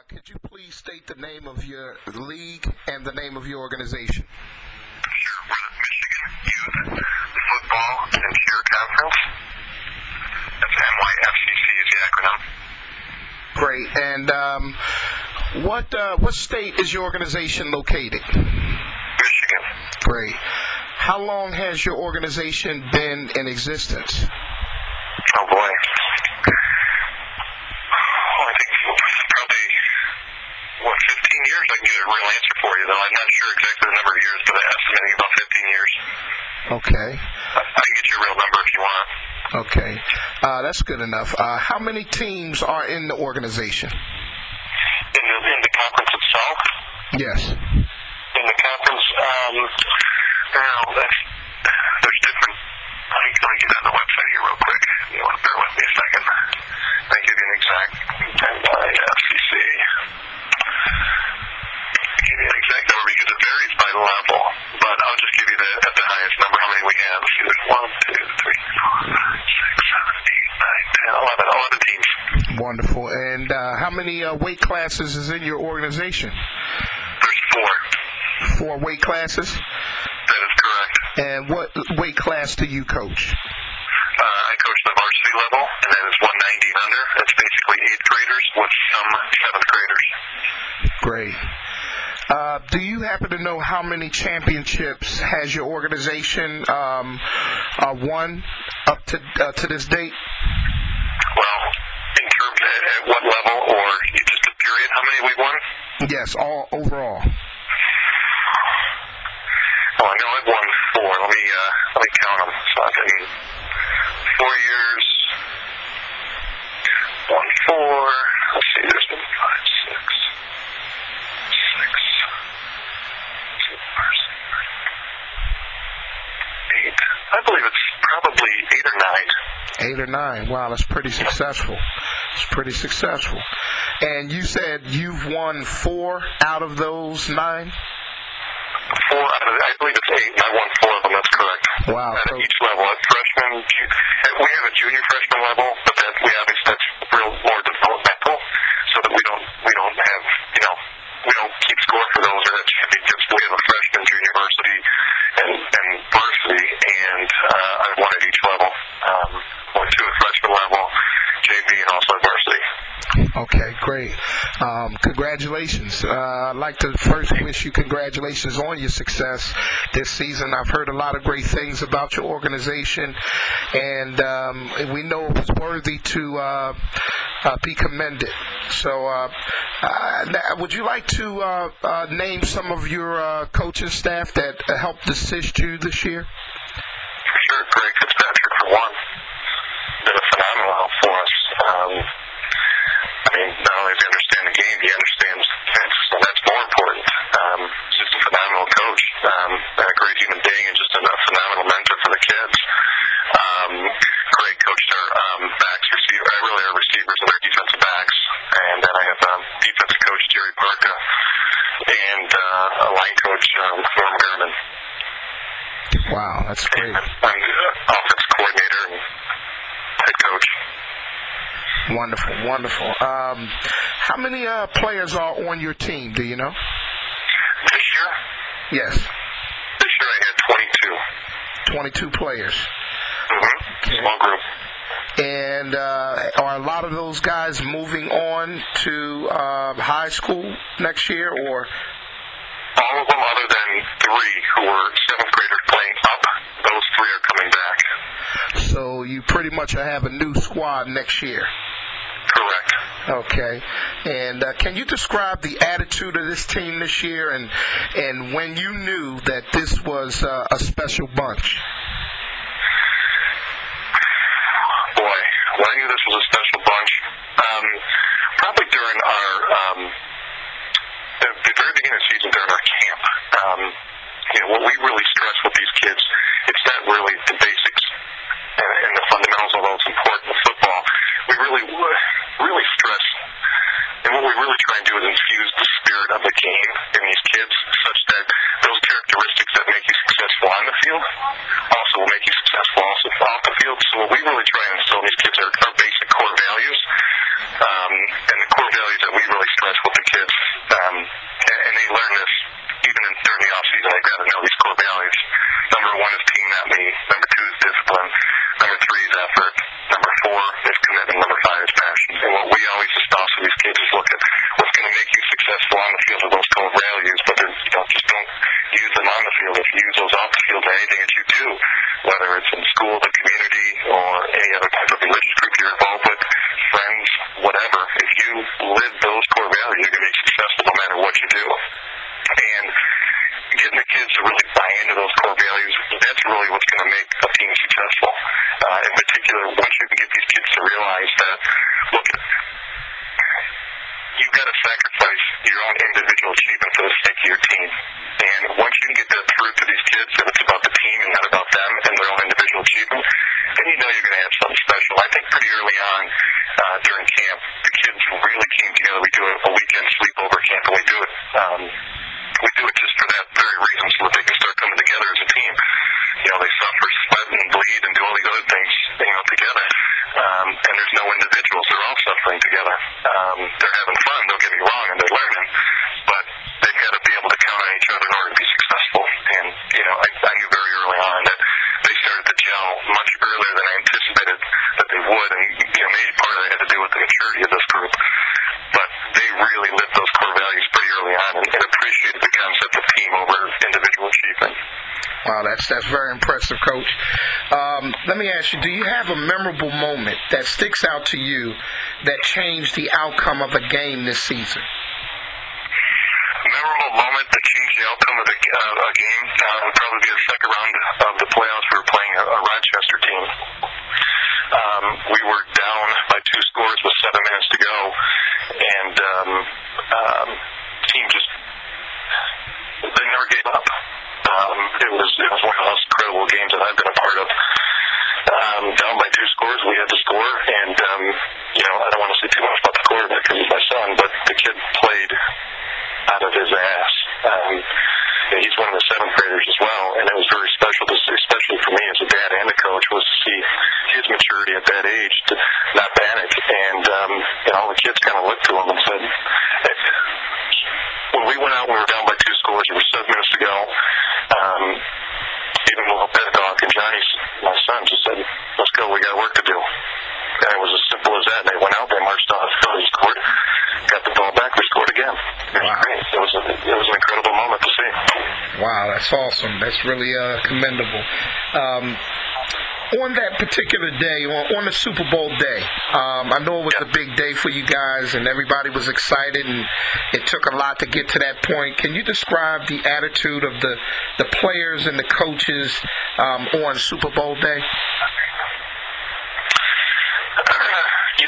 could you please state the name of your league and the name of your organization? Sure. We're the Michigan Youth Football and Cheer Conference. That's NYFCC is the acronym. Great. And what state is your organization located? Michigan. Great. How long has your organization been in existence? Oh boy. I think probably 15 years. I can get a real answer for you, though I'm not sure exactly the number of years, but I'm estimating about 15 years. Okay. I can get you a real number if you want. Okay. That's good enough. How many teams are in the organization? In the conference itself? Yes. In the conference, there's different. Let me get on the website here real quick. You want to bear with me a second? I can give you an exact NYFCC. Give you an exact number because it varies by level, but I'll just give you at the highest number how many we have. There's 1, 2, 3, 4, 5, 6, 7, 8, 9, 10, 11 teams. Wonderful. And how many weight classes is in your organization? There's 4. 4 weight classes? That is correct. And what weight class do you coach? I coach the varsity level, and that is 190 and under. That's basically 8th graders with some 7th graders. Great. Do you happen to know how many championships has your organization won up to this date? Well, in terms of at what level, or just a period, how many we won? Yes, all overall. Well, I know I've won 4. Let me count them. So I've been 4 years. Won 4. Let's see. There's been 5, 6, 8. I believe it's probably 8 or 9. 8 or 9. Wow, that's pretty successful. It's pretty successful. And you said you've won 4 out of those 9? 4 out of, I believe it's 8, and I won 4 of them. That's correct. Wow. At each level, at freshman, we have a junior freshman level, but that's real more developmental, so that we don't have, we don't keep score for those or have championships. We have a freshman, junior, varsity, and varsity, and I've won at each level. Went to a freshman level, JV, and also varsity. Okay, great. Congratulations. I'd like to first wish you congratulations on your success this season. I've heard a lot of great things about your organization, and we know it's worthy to be commended. So would you like to name some of your coaching staff that helped assist you this year? Sure. Greg Fitzpatrick, for one, did a phenomenal help for us. Not only does he understand the game, he understands defense, and that's more important. He's just a phenomenal coach, and a great human being, and just a phenomenal mentor for the kids. Greg coached our backs, our receivers and our defensive backs, and then I have defensive coach Jerry Parka and a line coach Norm Garman. Wow, that's great. And offensive coordinator and head coach. Wonderful, wonderful. How many players are on your team, do you know? This year? Yes. This year I had 22. 22 players. Mm-hmm. Small group. And are a lot of those guys moving on to high school next year, or? All of them other than 3 who were 7th graders playing up. Those 3 are coming back. So you pretty much have a new squad next year. Correct. Okay. And can you describe the attitude of this team this year and when you knew that this was a special bunch? Boy, when I knew this was a special bunch, probably during the very beginning of the season, during our camp. What we really stress with these kids, it's not really the basics and the fundamentals, although it's important in football. We really stress, and what we really try and do is infuse the spirit of the game in these kids, such that those characteristics that make you successful on the field also will make you successful also off the field. So what we really try and instill in these kids are basic core values, and the core values that we really stress with the school, the community, or any other type of religious group you're involved with, friends, whatever, if you live those core values, you're going to be successful no matter what you do. And getting the kids to really buy into those core values, that's really what's going to make a team successful. In particular, once you can get these kids to realize that, look, you've got to sacrifice your own individual achievement for the sake of your team. And once you can get that through to these kids, that it's about the team and not about them and their own individual achievement, then you know you're going to have something special. I think pretty early on during camp, the kids really came together. We do a weekend sleepover camp, and we do it just for that very reason, so that they can start coming together as a team. You know, they suffer, sweat, and bleed, and do all these other things, together. And there's no individuals. They're all suffering together. They're having fun, don't get me wrong, and they're learning, but they've got to be able to count on each other in order to be successful. And, I knew very early on that they started to gel much earlier than I anticipated that they would, and, maybe part of that had to do with the maturity of this group. But they really lived those core values pretty early on and appreciated the concept of team over individual achievement. Wow, that's very impressive, Coach. Let me ask you, do you have a memorable moment that sticks out to you that changed the outcome of a game this season? A memorable moment that changed the outcome of a game would probably be the second round of the playoffs. We were playing a Rochester team. We were down by 2 scores with 7 minutes to go, and team just, they never gave up. It was one of the most incredible games that I've been a part of. Down by 2 scores, we had to score, and I don't want to say too much about the quarterback because he's my son, but the kid played out of his ass. He's one of the 7th graders as well, and it was very special to see, especially for me as a dad and a coach, was to see his maturity at that age to not panic. And all the kids kind of looked to him and said, when we went out, we were down by 2 scores. There were 7 minutes to go. Even Will Pedagogue and Johnny, my son, just said, let's go, we got work to do. And it was as simple as that. And they went out, they marched off, they scored, got the ball back, we scored again. It was great. It was an incredible moment to see. Wow, that's awesome. That's really commendable. On that particular day, on the Super Bowl day, I know it was a big day for you guys, and everybody was excited, and it took a lot to get to that point. Can you describe the attitude of the players and the coaches on Super Bowl day?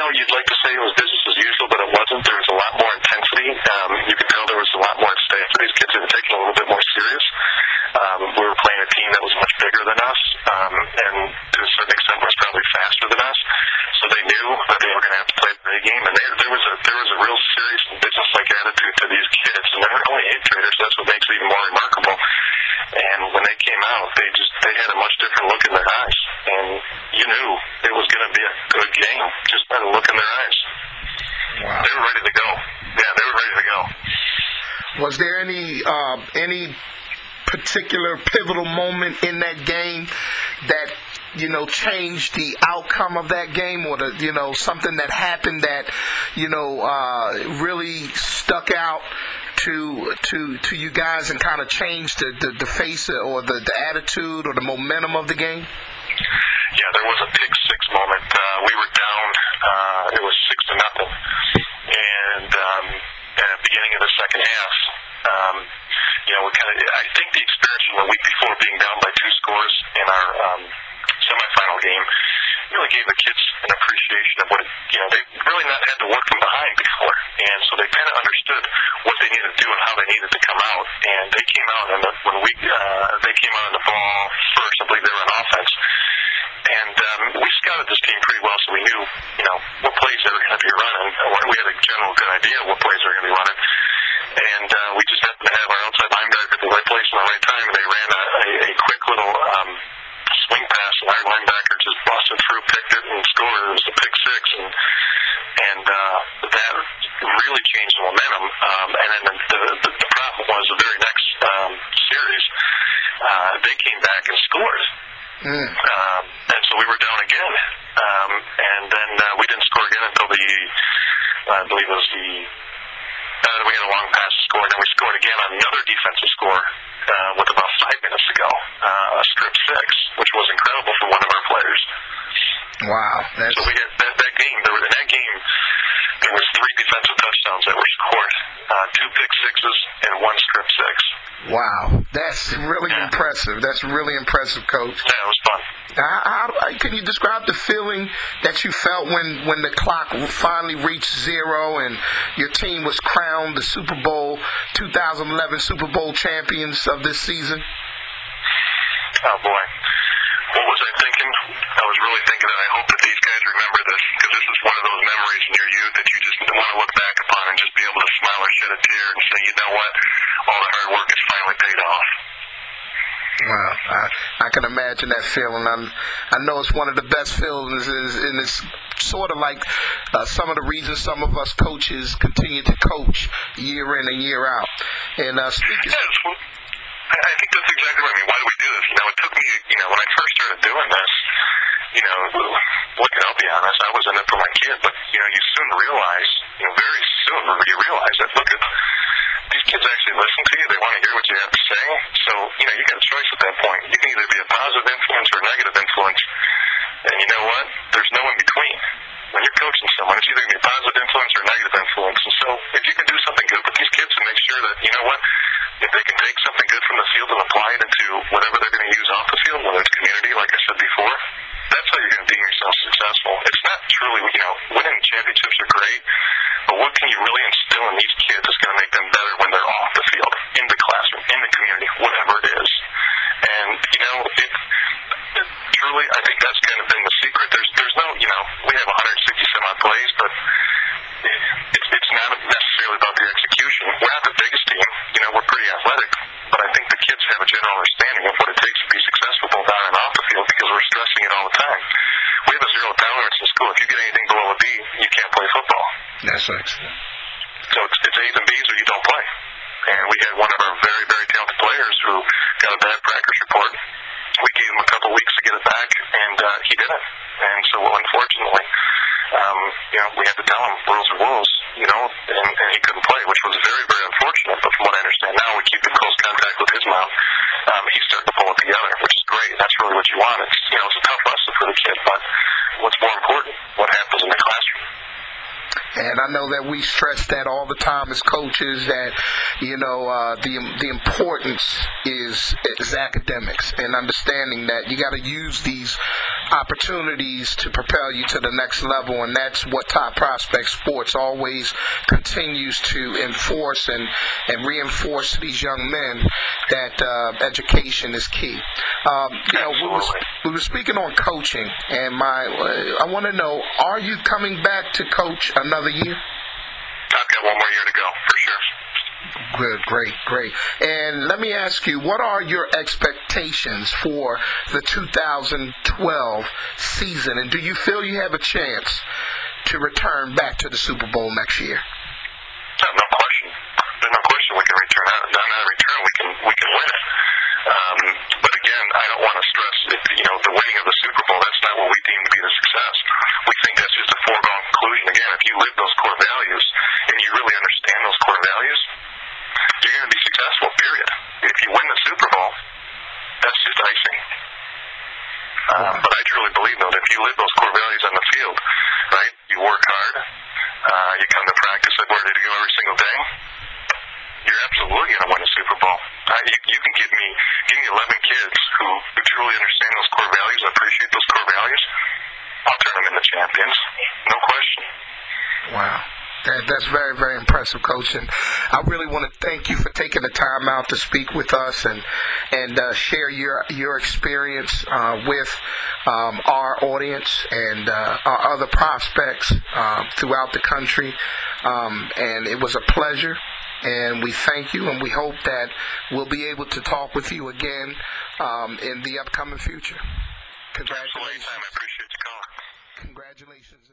You'd like to say it was business as usual, but it wasn't. There was a lot more intensity. You could tell there was a lot more at stake for these kids who were taking it a little bit more serious. We were playing a team that was much bigger than us, and to a certain extent was probably faster than us. So they knew that they were going to have to play a big game, and there was a real serious and business-like attitude to these kids. And they're only 8th graders. That's what makes it even more remarkable. And when they came out, they had a much different look in their eyes, and you knew it was going to be a good game just by the look in their eyes. Wow. They were ready to go. Yeah, they were ready to go. Was there any particular pivotal moment in that game that changed the outcome of that game, or something that happened that really stuck out to you guys and kind of changed the face or the attitude or the momentum of the game? Yeah, there was a pick 6 moment. We were down. It was 6-0, and at the beginning of the second half, I think the experience from the week before, being down by 2 scores in our semifinal game, really gave the kids an appreciation of what they really not had to work from behind before, and so they kind of understood what they needed to do and how they needed to come out. And they came out, and when they came out on the ball first, I believe they were on offense. And we scouted this team pretty well, so we knew, what plays they were going to be running. We had a general good idea of what plays they were going to be running. And we just happened to have our outside linebacker at the right place at the right time, and they ran a quick little swing pass, and our linebacker just busted through, picked it, and scored. It was a pick 6, and that really changed the momentum. And then the problem was the very next series, they came back and scored. And so we were down again, and then we didn't score again until I believe it was the we had a long pass to score, and then we scored again on another defensive score with about 5 minutes to go, a strip six, which was incredible for one of our players. Wow. So we had that game. In that game, there was 3 defensive touchdowns that were scored, 2 pick sixes, and 1 strip six. Wow, that's really impressive. That's really impressive, Coach. Yeah, it was fun. Can you describe the feeling that you felt when the clock finally reached 0 and your team was crowned the Super Bowl 2011 Super Bowl champions of this season? Oh boy, what was I thinking? I was really thinking that I hope that these guys remember this, because this is one of those memories in your youth that you just want to look back upon and just be able to smile or shed a tear and say, you know what, all the hard work has finally paid off. Wow, I can imagine that feeling. I know it's one of the best feelings, and it's sort of like some of the reasons some of us coaches continue to coach year in and year out. And speaking. Yes, well, I think that's exactly right. I mean, why do we do this? It took me, when I first started doing this, I'll be honest, I was in it for my kid, but, you soon realize, very soon you realize that, look, these kids actually listen to you. They want to hear what you have to say. So, you got a choice at that point. You can either be a positive influence or a negative influence. And you know what? There's no in between. When you're coaching someone, it's either going to be a positive influence or a negative influence. And so if you can do something good with these kids and make sure that, if they can take something good from the field and apply it into whatever they're going to use off the field, whether it's community, like I said before, that's how you're going to deem yourself successful. It's not truly, winning championships are great, but what can you really instill in these kids is going to make them better when they're off the field, in the classroom, in the community, whatever it is. And, truly, I think that's kind of been the secret. There's no, we have 160-some-odd plays, but it's not necessarily about the execution. We're not the biggest team. We're pretty athletic, but I think the kids have a general understanding of what it takes to be successful both on and off the field, because we're stressing it all the time. We have a 0 tolerance in school. If you get anything below a B, you can't play football. That's right. So it's A's and B's or you don't play. And we had one of our very, very talented players who got a bad practice report. We gave him a couple weeks to get it back, and he didn't. And so, unfortunately, we had to tell him rules are rules, and he couldn't play, which was very, very unfortunate. But from what I understand now, we keep in close contact with his mom. He's starting to pull it together, which is great. That's really what you want. It's a tough lesson for the kid, but what's more important, what happens in the classroom. And I know that we stress that all the time as coaches, that the importance is academics, and understanding that you got to use these opportunities to propel you to the next level, and that's what Top Prospect Sports always continues to enforce and reinforce to these young men, that education is key. We were speaking on coaching, and I want to know, are you coming back to coach another year? I've got one more year to go, for sure. Good, great. And let me ask you, what are your expectations for the 2012 season? And do you feel you have a chance to return back to the Super Bowl next year? No question. There's no question we can return. Not a return, we can win it. But again, I don't want to stress the winning of the Super Bowl. That's not what we deem to be the success. We think that's just a foregone conclusion. Again, if you live those core values and you really understand those core values, you're going to be successful, period. If you win the Super Bowl, that's just icing. But I truly believe, though, that if you live those core values on the field, right, you work hard, you come to practice like ready to go every single day, you're absolutely going to win a Super Bowl. You can give me 11 kids who truly understand those core values and appreciate those core values. I'll turn them into champions. No question. Wow. That's very, very impressive, Coach. And I really want to thank you for taking the time out to speak with us and share your experience with our audience and our other prospects throughout the country. And it was a pleasure. And we thank you, and we hope that we'll be able to talk with you again in the upcoming future. Congratulations. I appreciate the call. Congratulations.